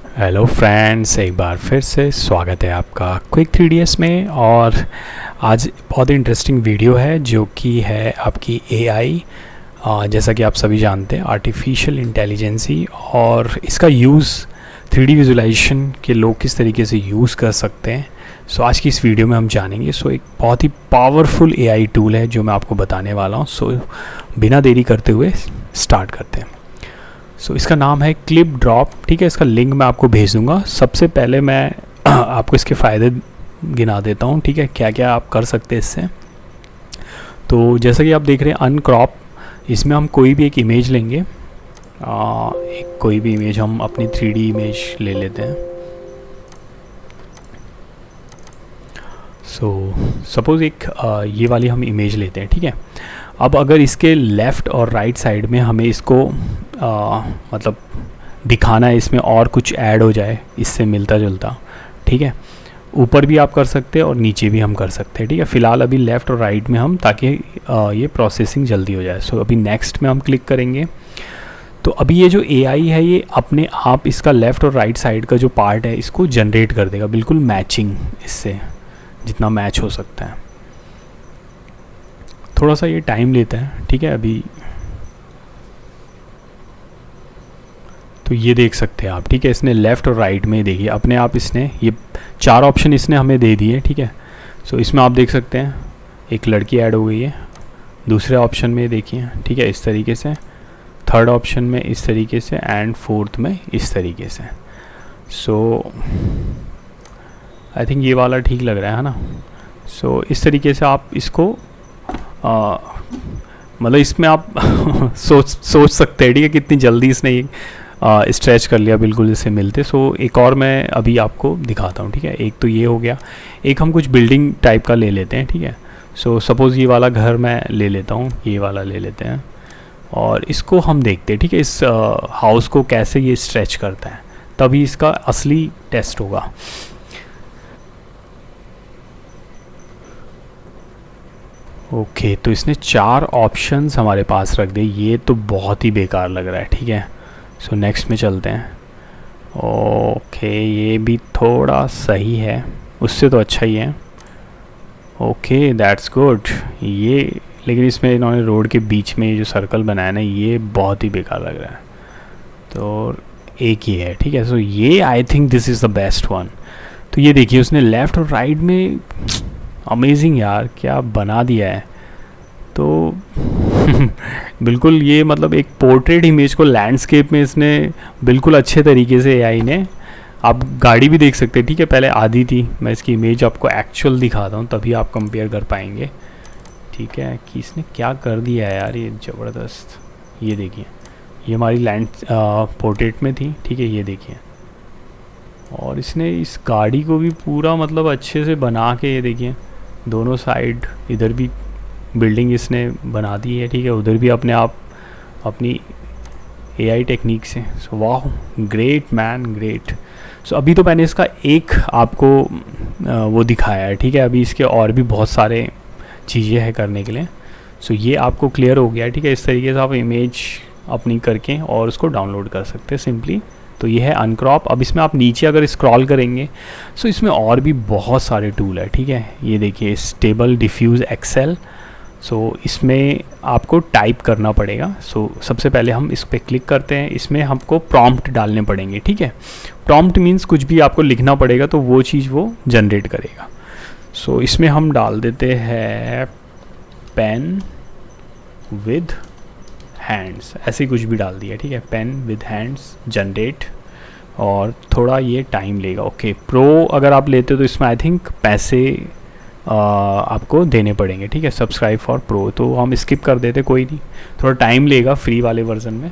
Hello friends, एक बार फिर से स्वागत है आपका क्विक 3ds में। और आज बहुत ही इंटरेस्टिंग वीडियो है जो कि है आपकी एआई। जैसा कि आप सभी जानते हैं, आर्टिफिशियल इंटेलिजेंसी और इसका यूज़ 3D विजुलाइजेशन के लोग किस तरीके से यूज़ कर सकते हैं। सो आज की इस वीडियो में हम जानेंगे। एक बहुत ही पावरफुल एआई टूल है जो मैं आपको बताने वाला हूँ। बिना देरी करते हुए स्टार्ट करते हैं। इसका नाम है क्लिप ड्रॉप। ठीक है, इसका लिंक मैं आपको भेज दूंगा। सबसे पहले मैं आपको इसके फ़ायदे गिना देता हूँ। ठीक है, क्या क्या आप कर सकते हैं इससे। तो जैसा कि आप देख रहे हैं अनक्रॉप, इसमें हम कोई भी एक इमेज लेंगे। कोई भी इमेज हम अपनी 3D इमेज ले लेते हैं। सपोज़ एक ये वाली हम इमेज लेते हैं। ठीक है, अब अगर इसके लेफ़्ट और राइट साइड में हमें इसको मतलब दिखाना है, इसमें और कुछ ऐड हो जाए इससे मिलता जुलता। ठीक है, ऊपर भी आप कर सकते हैं और नीचे भी हम कर सकते हैं। ठीक है, फ़िलहाल अभी लेफ़्ट और राइट में हम, ताकि ये प्रोसेसिंग जल्दी हो जाए। अभी नेक्स्ट में हम क्लिक करेंगे। तो अभी ये जो एआई है ये अपने आप इसका लेफ़्ट और राइट साइड का जो पार्ट है इसको जनरेट कर देगा, बिल्कुल मैचिंग, इससे जितना मैच हो सकता है। थोड़ा सा ये टाइम लेता है। ठीक है, अभी तो ये देख सकते हैं आप। ठीक है, इसने लेफ़्ट और राइट में देखिए अपने आप इसने ये 4 ऑप्शन इसने हमें दे दिए। ठीक है, इसमें आप देख सकते हैं एक लड़की ऐड हो गई है। दूसरे ऑप्शन में देखिए, ठीक है, इस तरीके से। थर्ड ऑप्शन में इस तरीके से, एंड फोर्थ में इस तरीके से। आई थिंक ये वाला ठीक लग रहा है ना। इस तरीके से आप इसको मतलब इसमें आप सोच सकते हैं। ठीक है, कितनी जल्दी इसने ये स्ट्रेच कर लिया, बिल्कुल इससे मिलते। एक और मैं अभी आपको दिखाता हूँ। ठीक है, एक तो ये हो गया। एक हम कुछ बिल्डिंग टाइप का ले लेते हैं। ठीक है, सपोज़ ये वाला घर मैं ले लेता हूँ, ये वाला ले लेते हैं और इसको हम देखते हैं। ठीक है, इस हाउस को कैसे ये स्ट्रेच करता है, तभी इसका असली टेस्ट होगा। ओके, तो इसने 4 ऑप्शंस हमारे पास रख दिए। ये तो बहुत ही बेकार लग रहा है। ठीक है, नेक्स्ट में चलते हैं। ओके, ये भी थोड़ा सही है, उससे तो अच्छा ही है। Okay, that's good. ये लेकिन इसमें इन्होंने रोड के बीच में जो सर्कल बनाया ना, ये बहुत ही बेकार लग रहा है। तो एक ही है। ठीक है, ये I think this is the best one. तो ये देखिए उसने लेफ़्ट और राइट में अमेजिंग यार, क्या बना दिया है। तो बिल्कुल ये मतलब एक पोर्ट्रेट इमेज को लैंडस्केप में इसने बिल्कुल अच्छे तरीके से एआई ने। आप गाड़ी भी देख सकते हैं। ठीक है, पहले आधी थी। मैं इसकी इमेज आपको एक्चुअल दिखाता हूँ, तभी आप कंपेयर कर पाएंगे। ठीक है, कि इसने क्या कर दिया है यार, ये ज़बरदस्त। ये देखिए, ये हमारी लैंड पोर्ट्रेट में थी। ठीक है, ये देखिए, और इसने इस गाड़ी को भी पूरा मतलब अच्छे से बना के, ये देखिए दोनों साइड, इधर भी बिल्डिंग इसने बना दी है। ठीक है, उधर भी अपने आप अपनी एआई टेक्निक से। वाह, ग्रेट मैन, ग्रेट। अभी तो मैंने इसका एक आपको वो दिखाया है। ठीक है, अभी इसके और भी बहुत सारे चीज़ें हैं करने के लिए। ये आपको क्लियर हो गया। ठीक है, इस तरीके से आप इमेज अपनी करके और उसको डाउनलोड कर सकते हैं सिंपली। तो ये है अनक्रॉप। अब इसमें आप नीचे अगर स्क्रॉल करेंगे इसमें और भी बहुत सारे टूल है। ठीक है, ये देखिए स्टेबल डिफ्यूज़ एक्सेल। इसमें आपको टाइप करना पड़ेगा। सबसे पहले हम इस पर क्लिक करते हैं। इसमें हमको प्रॉम्प्ट डालने पड़ेंगे। ठीक है, प्रॉम्प्ट मीन्स कुछ भी आपको लिखना पड़ेगा तो वो चीज़ वो जनरेट करेगा। इसमें हम डाल देते हैं पेन विद हैंड्स, ऐसे कुछ भी डाल दिया। ठीक है, पेन विद हैंड्स जनरेट, और थोड़ा ये टाइम लेगा। ओके, प्रो अगर आप लेते हो तो इसमें आई थिंक पैसे आपको देने पड़ेंगे। ठीक है, सब्सक्राइब फॉर प्रो, तो हम स्किप कर देते, कोई नहीं, थोड़ा टाइम लेगा फ्री वाले वर्जन में।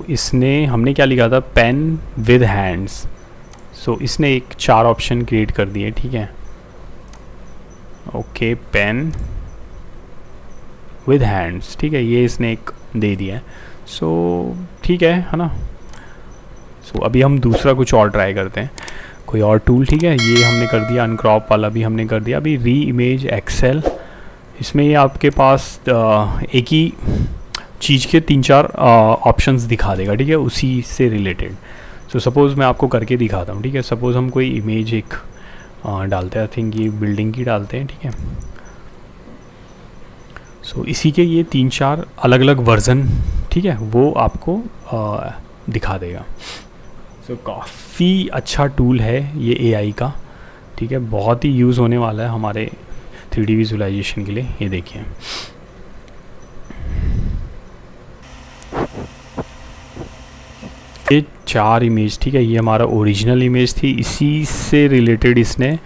इसने हमने क्या लिखा था, पेन विद हैंड्स। इसने एक 4 ऑप्शन क्रिएट कर दिए। ठीक है, ओके, पेन विद हैंड्स। ठीक है, ये इसने एक दे दिया है। ठीक है ना। अभी हम दूसरा कुछ और ट्राई करते हैं, कोई और टूल। ठीक है, ये हमने कर दिया, अनक्रॉप वाला भी हमने कर दिया। अभी री इमेज एक्सेल, इसमें ये आपके पास एक ही चीज़ के 3-4 ऑप्शंस दिखा देगा, ठीक है, उसी से रिलेटेड। सो सपोज़ मैं आपको करके दिखाता हूँ, ठीक है। सपोज़ हम कोई इमेज एक डालते हैं, आई थिंक ये बिल्डिंग की डालते हैं, ठीक है। सो इसी के ये 3-4 अलग अलग वर्ज़न, ठीक है, वो आपको दिखा देगा। सो काफ़ी अच्छा टूल है ये एआई का, ठीक है, बहुत ही यूज़ होने वाला है हमारे 3D विजुअलाइजेशन के लिए। ये देखिए, ये 4 इमेज, ठीक है, ये हमारा ओरिजिनल इमेज थी, इसी से रिलेटेड इसने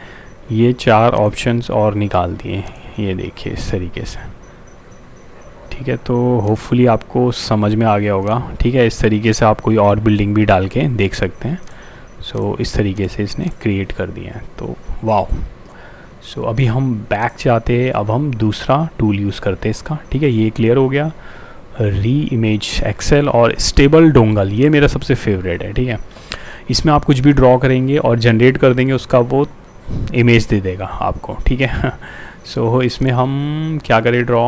ये 4 ऑप्शंस और निकाल दिए। ये देखिए इस तरीके से, ठीक है। तो होपफुली आपको समझ में आ गया होगा, ठीक है। इस तरीके से आप कोई और बिल्डिंग भी डाल के देख सकते हैं। सो इस तरीके से इसने क्रिएट कर दिया है, तो वाह। सो अभी हम बैक जाते हैं, अब हम दूसरा टूल यूज़ करते हैं इसका, ठीक है। ये क्लियर हो गया। री इमेज एक्सेल और स्टेबल डोंगल, ये मेरा सबसे फेवरेट है, ठीक है। इसमें आप कुछ भी ड्रॉ करेंगे और जनरेट कर देंगे, उसका वो इमेज दे देगा आपको, ठीक है। सो इसमें हम क्या करें, draw,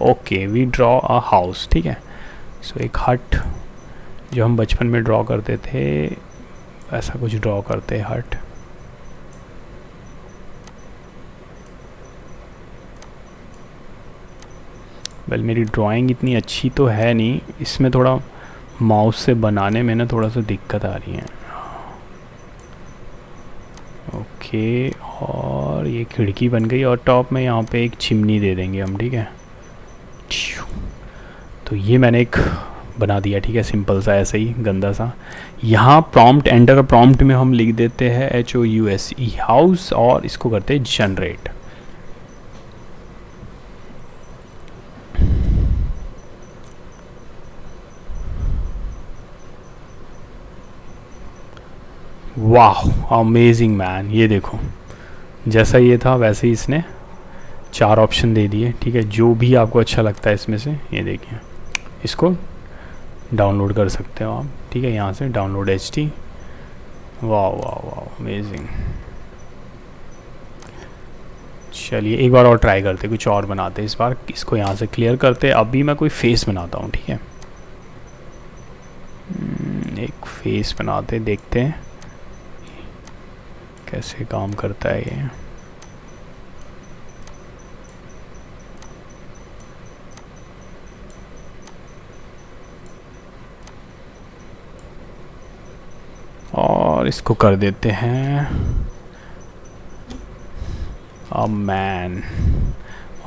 okay, we draw a house, ठीक है। सो एक हट जो हम बचपन में ड्रॉ करते थे, ऐसा कुछ ड्रॉ करते हैं, हट। वेल मेरी ड्राइंग इतनी अच्छी तो है नहीं, इसमें थोड़ा माउस से बनाने में ना थोड़ा सा दिक्कत आ रही है। ओके, और ये खिड़की बन गई और टॉप में यहाँ पे एक चिमनी दे देंगे हम, ठीक है। तो ये मैंने एक बना दिया, ठीक है, सिंपल सा, ऐसे ही गंदा सा। यहाँ प्रॉम्प्ट, एंटर प्रॉम्प्ट में हम लिख देते हैं HOUSE हाउस, और इसको करते हैं जनरेट। वाह, अमेजिंग मैन। ये देखो, जैसा ये था वैसे ही इसने 4 ऑप्शन दे दिए, ठीक है। जो भी आपको अच्छा लगता है इसमें से, ये देखिए, इसको डाउनलोड कर सकते हो आप, ठीक है, यहाँ से डाउनलोड HT। वाह वाह वाह, अमेजिंग। चलिए एक बार और ट्राई करते, कुछ और बनाते इस बार। इसको यहाँ से क्लियर करते। अभी मैं कोई फेस बनाता हूँ, ठीक है। एक फेस बनाते, देखते हैं कैसे काम करता है ये। और इसको कर देते हैं अ मैन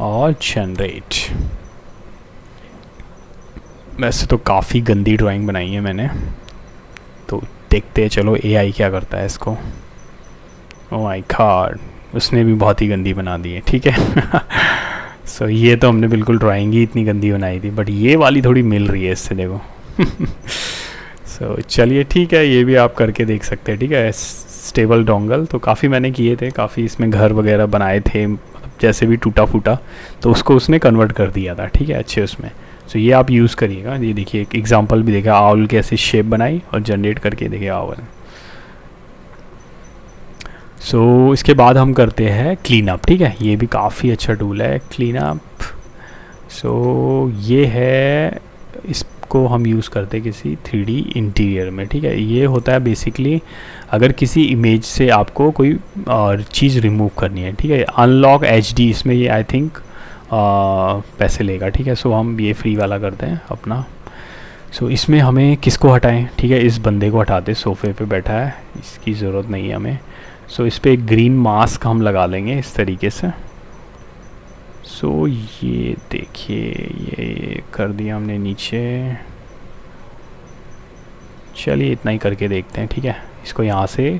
और जनरेट। वैसे तो काफ़ी गंदी ड्राइंग बनाई है मैंने, तो देखते हैं चलो एआई क्या करता है इसको। ओह माय गॉड, उसने भी बहुत ही गंदी बना दी है, ठीक है। सो ये तो हमने बिल्कुल ड्राइंग ही इतनी गंदी बनाई थी, बट ये वाली थोड़ी मिल रही है इससे, देखो। सो चलिए ठीक है, ये भी आप करके देख सकते हैं, ठीक है। स्टेबल डोंगल तो काफ़ी मैंने किए थे, काफ़ी इसमें घर वगैरह बनाए थे, जैसे भी टूटा फूटा तो उसको उसने कन्वर्ट कर दिया था, ठीक है, अच्छे उसमें। सो ये आप यूज़ करिएगा। ये देखिए एक एग्जांपल भी देखा, आउल के ऐसे शेप बनाई और जनरेट करके देखिए आउल। सो इसके बाद हम करते हैं क्लीन अप, ठीक है। ये भी काफ़ी अच्छा टूल है, क्लीन अप। सो ये है, इसको हम यूज़ करते हैं किसी 3D इंटीरियर में, ठीक है। ये होता है बेसिकली अगर किसी इमेज से आपको कोई चीज़ रिमूव करनी है, ठीक है। अनलॉक HD, इसमें ये आई थिंक पैसे लेगा, ठीक है। सो हम ये फ्री वाला करते हैं अपना। सो इसमें हमें किसको हटाएं, ठीक है, इस बंदे को हटाते, सोफ़े पे बैठा है, इसकी ज़रूरत नहीं है हमें। सो इस पर एक ग्रीन मास्क हम लगा लेंगे इस तरीके से। सो ये देखिए, ये कर दिया हमने नीचे। चलिए इतना ही करके देखते हैं, ठीक है। इसको यहाँ से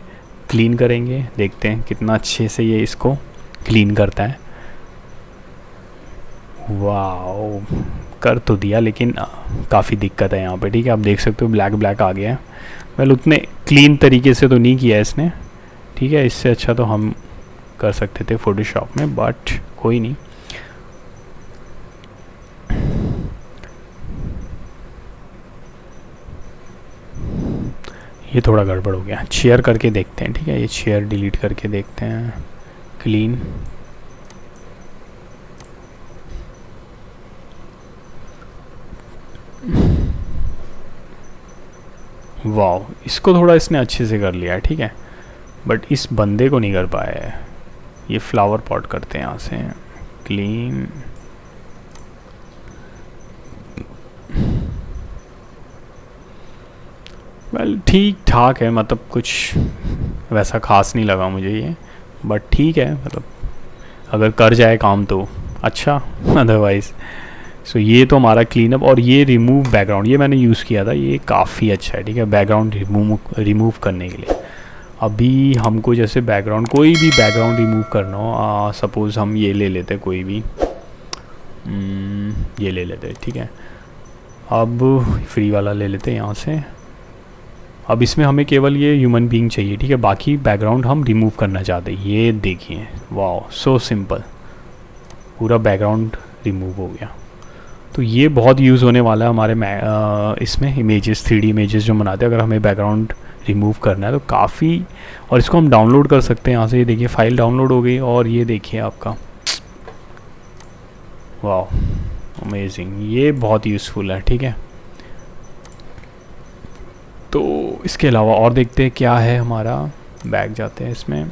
क्लीन करेंगे, देखते हैं कितना अच्छे से ये इसको क्लीन करता है। वाओ, कर तो दिया, लेकिन काफ़ी दिक्कत है यहाँ पे, ठीक है। आप देख सकते हो ब्लैक ब्लैक आ गया है। वेल उतने क्लीन तरीके से तो नहीं किया इसने, ठीक है। इससे अच्छा तो हम कर सकते थे फ़ोटोशॉप में, बट कोई नहीं। ये थोड़ा गड़बड़ हो गया। शेयर करके देखते हैं, ठीक है। ये शेयर डिलीट करके देखते हैं, क्लीन। वाह, इसको थोड़ा इसने अच्छे से कर लिया है, ठीक है, बट इस बंदे को नहीं कर पाया है। ये फ्लावर पॉट करते हैं यहाँ से, क्लीन। वेल ठीक ठाक है, मतलब कुछ वैसा ख़ास नहीं लगा मुझे ये, बट ठीक है, मतलब अगर कर जाए काम तो अच्छा, अदरवाइज़। सो ये तो हमारा क्लीन अप। और ये रिमूव बैकग्राउंड, ये मैंने यूज़ किया था, ये काफ़ी अच्छा है, ठीक है, बैकग्राउंड रिमूव करने के लिए। अभी हमको जैसे बैकग्राउंड, कोई भी बैकग्राउंड रिमूव करना हो, सपोज़ हम ये ले लेते कोई भी, ये ले लेते, ठीक है, अब फ्री वाला ले लेते हैं यहाँ से। अब इसमें हमें केवल ये ह्यूमन बीइंग चाहिए, ठीक है, बाकी बैकग्राउंड हम रिमूव करना चाहते हैं। ये देखिए, वाह, सो सिंपल, पूरा बैकग्राउंड रिमूव हो गया। तो ये बहुत यूज़ होने वाला है हमारे इसमें इमेजेस, 3D इमेजेस जो बनाते हैं, अगर हमें बैकग्राउंड रिमूव करना है तो काफ़ी। और इसको हम डाउनलोड कर सकते हैं यहाँ से, ये देखिए फाइल डाउनलोड हो गई, और ये देखिए आपका, वाह, अमेजिंग, ये बहुत यूज़फुल है, ठीक है। तो इसके अलावा और देखते हैं क्या है हमारा, बैक जाते हैं इसमें।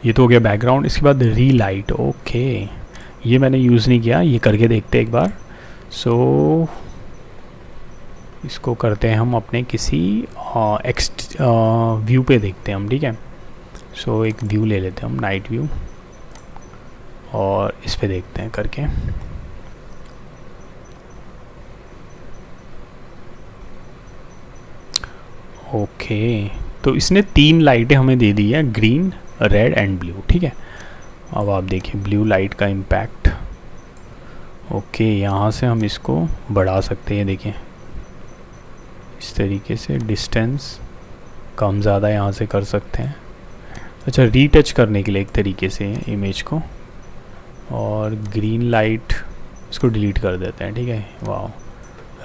ये तो हो गया बैकग्राउंड। इसके बाद रीलाइट, ओके, ये मैंने यूज़ नहीं किया, ये करके देखते हैं एक बार। सो इसको करते हैं हम अपने किसी व्यू पे देखते हैं हम, ठीक है। सो एक व्यू ले लेते हैं हम, नाइट व्यू, और इस पे देखते हैं करके। ओके, तो इसने 3 लाइटें हमें दे दी है, ग्रीन, रेड एंड ब्लू, ठीक है। अब आप देखिए ब्लू लाइट का इम्पैक्ट। ओके, यहाँ से हम इसको बढ़ा सकते हैं, देखिए इस तरीके से, डिस्टेंस कम ज़्यादा यहाँ से कर सकते हैं। अच्छा, रीटच करने के लिए एक तरीके से इमेज को, और ग्रीन लाइट इसको डिलीट कर देते हैं, ठीक है। वाह,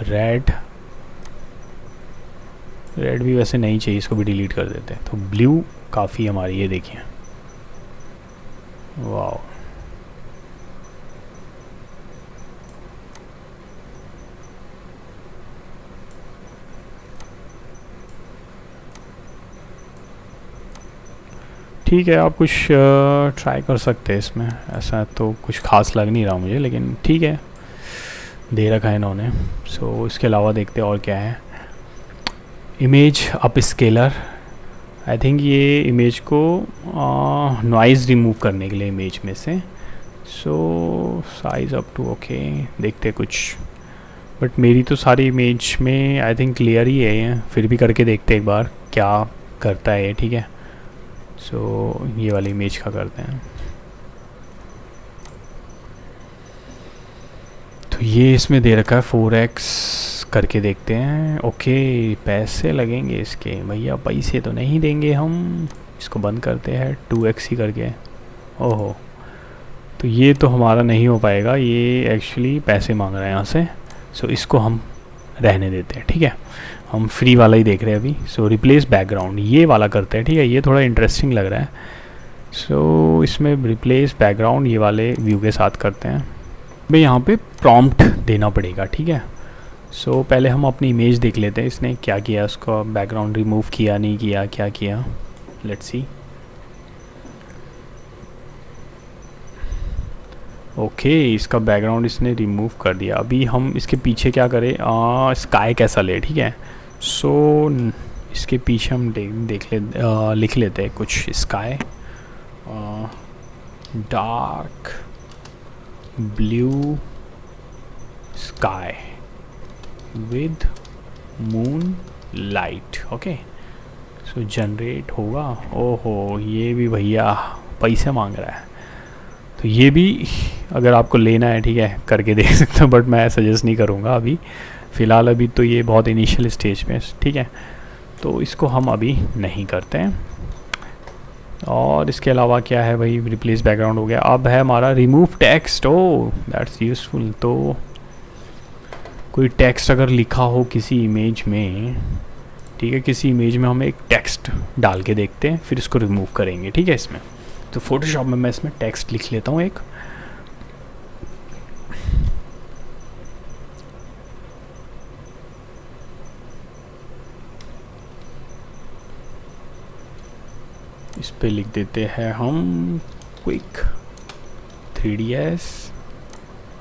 रेड भी वैसे नहीं चाहिए, इसको भी डिलीट कर देते हैं। तो ब्लू काफ़ी हमारी, ये देखिए, वाह, ठीक है। आप कुछ ट्राई कर सकते हैं इसमें, ऐसा तो कुछ खास लग नहीं रहा मुझे, लेकिन ठीक है, दे रखा है इन्होंने। सो इसके अलावा देखते हैं और क्या है। Image up scalar, I think ये इमेज को नॉइज़ रिमूव करने के लिए इमेज में से। सो साइज़ अप टू, ओके, देखते कुछ, बट मेरी तो सारी इमेज में आई थिंक क्लियर ही है ये, फिर भी करके देखते एक बार क्या करता है ये, ठीक है। सो ये वाली इमेज का करते हैं। तो ये इसमें दे रखा है 4x, करके देखते हैं। ओके, पैसे लगेंगे इसके, भैया पैसे तो नहीं देंगे हम, इसको बंद करते हैं, 2x ही करके। ओहो, तो ये तो हमारा नहीं हो पाएगा, ये एक्चुअली पैसे मांग रहा है यहाँ से। सो इसको हम रहने देते हैं, ठीक है, हम फ्री वाला ही देख रहे हैं अभी। सो रिप्लेस बैकग्राउंड, ये वाला करते हैं, ठीक है, ये थोड़ा इंटरेस्टिंग लग रहा है। सो इसमें रिप्लेस बैकग्राउंड ये वाले व्यू के साथ करते हैं। भाई यहाँ पे प्रॉम्प्ट देना पड़ेगा, ठीक है। सो पहले हम अपनी इमेज देख लेते हैं, इसने क्या किया, उसका बैकग्राउंड रिमूव किया नहीं किया, क्या किया, लेट्स सी। ओके, इसका बैकग्राउंड इसने रिमूव कर दिया। अभी हम इसके पीछे क्या करें, स्काई कैसा ले, ठीक है। सो इसके पीछे हम लिख लेते हैं कुछ, sky, dark blue sky with moon light, okay. So generate होगा। ओहो, ये भी भैया पैसे मांग रहा है, तो ये भी अगर आपको लेना है, ठीक है, करके देख सकते हो, बट मैं सजेस्ट नहीं करूँगा अभी फ़िलहाल, अभी तो ये बहुत इनिशियल स्टेज में, ठीक है, तो इसको हम अभी नहीं करते हैं। और इसके अलावा क्या है भाई, रिप्लेस बैकग्राउंड हो गया। अब है हमारा remove text, O that's useful. तो कोई टेक्स्ट अगर लिखा हो किसी इमेज में, ठीक है, किसी इमेज में हम एक टेक्स्ट डाल के देखते हैं, फिर इसको रिमूव करेंगे, ठीक है। इसमें तो फोटोशॉप में मैं इसमें टेक्स्ट लिख लेता हूँ एक, इस पे लिख देते हैं हम क्विक 3ds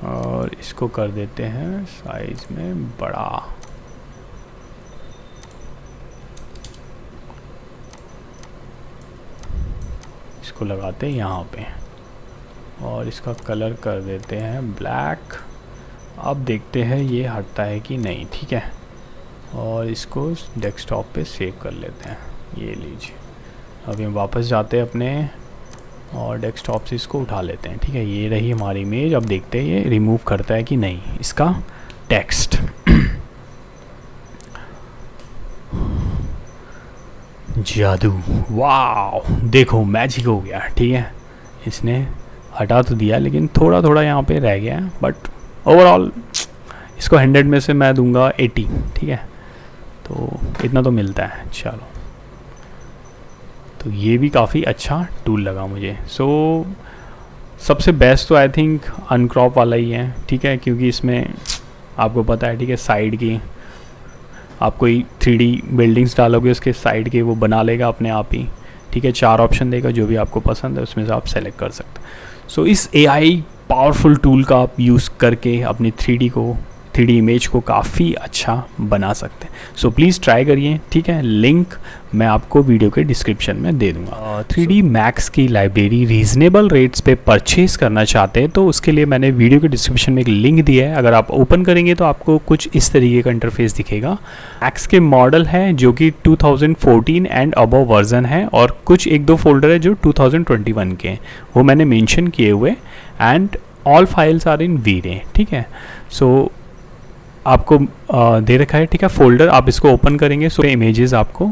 और इसको कर देते हैं साइज में बड़ा। इसको लगाते हैं यहाँ पे और इसका कलर कर देते हैं ब्लैक। अब देखते हैं ये हटता है कि नहीं, ठीक है। और इसको डेस्कटॉप पे सेव कर लेते हैं। ये लीजिए, अभी हम वापस जाते हैं अपने और डेस्कटॉप से इसको उठा लेते हैं, ठीक है। ये रही हमारी इमेज। अब देखते हैं ये रिमूव करता है कि नहीं इसका टेक्स्ट। जादू, वाह, देखो मैजिक हो गया, ठीक है। इसने हटा तो दिया लेकिन थोड़ा थोड़ा यहाँ पे रह गया है, बट ओवरऑल इसको 100 में से मैं दूंगा 80, ठीक है। तो इतना तो मिलता है, चलो। तो ये भी काफ़ी अच्छा टूल लगा मुझे। सबसे बेस्ट तो आई थिंक अनक्रॉप वाला ही है, ठीक है, क्योंकि इसमें आपको पता है, ठीक है, साइड की आप कोई 3D बिल्डिंग्स डालोगे उसके साइड के वो बना लेगा अपने आप ही, ठीक है। 4 ऑप्शन देगा, जो भी आपको पसंद है उसमें से आप सेलेक्ट कर सकते हैं। इस AI पावरफुल टूल का आप यूज़ करके अपनी 3D इमेज को काफ़ी अच्छा बना सकते हैं। प्लीज़ ट्राई करिए, ठीक है। लिंक मैं आपको वीडियो के डिस्क्रिप्शन में दे दूंगा। 3D Max की लाइब्रेरी रीज़नेबल रेट्स पे परचेज करना चाहते हैं तो उसके लिए मैंने वीडियो के डिस्क्रिप्शन में एक लिंक दिया है। अगर आप ओपन करेंगे तो आपको कुछ इस तरीके का इंटरफेस दिखेगा। मैक्स के मॉडल हैं जो कि 2014 एंड अबव वर्जन है, और कुछ 1-2 फोल्डर है जो 2021 के हैं, वो मैंने मेंशन किए हुए। And all files are in वीरे, ठीक है। आपको दे रखा है, ठीक है, फोल्डर। आप इसको ओपन करेंगे तो इमेजेस आपको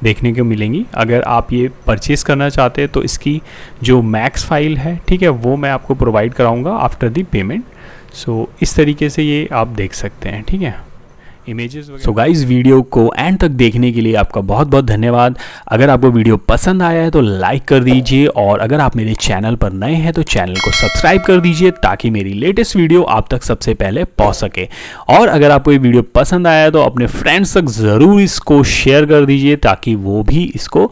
देखने को मिलेंगी। अगर आप ये परचेज़ करना चाहते हैं तो इसकी जो मैक्स फाइल है, ठीक है, वो मैं आपको प्रोवाइड कराऊंगा आफ्टर द पेमेंट। इस तरीके से ये आप देख सकते हैं, ठीक है, इमेजेस। गाइस, वीडियो को एंड तक देखने के लिए आपका बहुत बहुत धन्यवाद। अगर आपको वीडियो पसंद आया है तो लाइक कर दीजिए, और अगर आप मेरे चैनल पर नए हैं तो चैनल को सब्सक्राइब कर दीजिए ताकि मेरी लेटेस्ट वीडियो आप तक सबसे पहले पहुंच सके। और अगर आपको ये वीडियो पसंद आया है तो अपने फ्रेंड्स तक ज़रूर इसको शेयर कर दीजिए ताकि वो भी इसको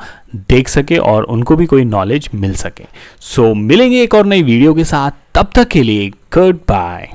देख सके और उनको भी कोई नॉलेज मिल सके। मिलेंगे एक और नई वीडियो के साथ, तब तक के लिए गुड बाय।